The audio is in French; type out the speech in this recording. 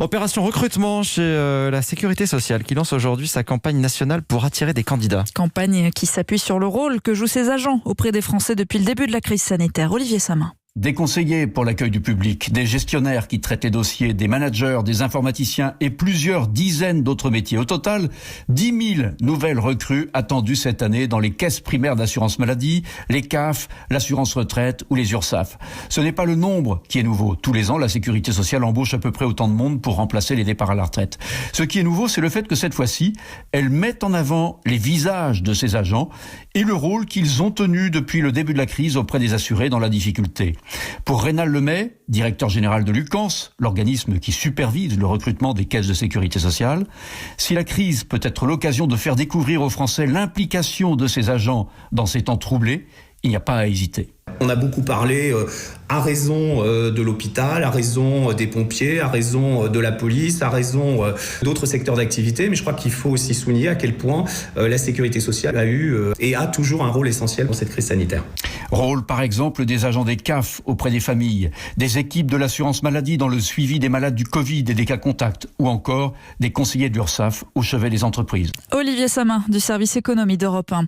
Opération recrutement chez la Sécurité sociale qui lance aujourd'hui sa campagne nationale pour attirer des candidats. Campagne qui s'appuie sur le rôle que jouent ses agents auprès des Français depuis le début de la crise sanitaire. Olivier Samin. Des conseillers pour l'accueil du public, des gestionnaires qui traitent les dossiers, des managers, des informaticiens et plusieurs dizaines d'autres métiers. Au total, 10 000 nouvelles recrues attendues cette année dans les caisses primaires d'assurance maladie, les CAF, l'assurance retraite ou les URSSAF. Ce n'est pas le nombre qui est nouveau. Tous les ans, la Sécurité sociale embauche à peu près autant de monde pour remplacer les départs à la retraite. Ce qui est nouveau, c'est le fait que cette fois-ci, elle met en avant les visages de ces agents et le rôle qu'ils ont tenu depuis le début de la crise auprès des assurés dans la difficulté. Pour Rénal Lemay, directeur général de l'UCANS, l'organisme qui supervise le recrutement des caisses de sécurité sociale, si la crise peut être l'occasion de faire découvrir aux Français l'implication de ces agents dans ces temps troublés, il n'y a pas à hésiter. On a beaucoup parlé à raison de l'hôpital, à raison des pompiers, à raison de la police, à raison d'autres secteurs d'activité. Mais je crois qu'il faut aussi souligner à quel point la sécurité sociale a eu et a toujours un rôle essentiel dans cette crise sanitaire. Rôle par exemple des agents des CAF auprès des familles, des équipes de l'assurance maladie dans le suivi des malades du Covid et des cas contacts, ou encore des conseillers d'URSSAF au chevet des entreprises. Olivier Samin du service économie d'Europe 1.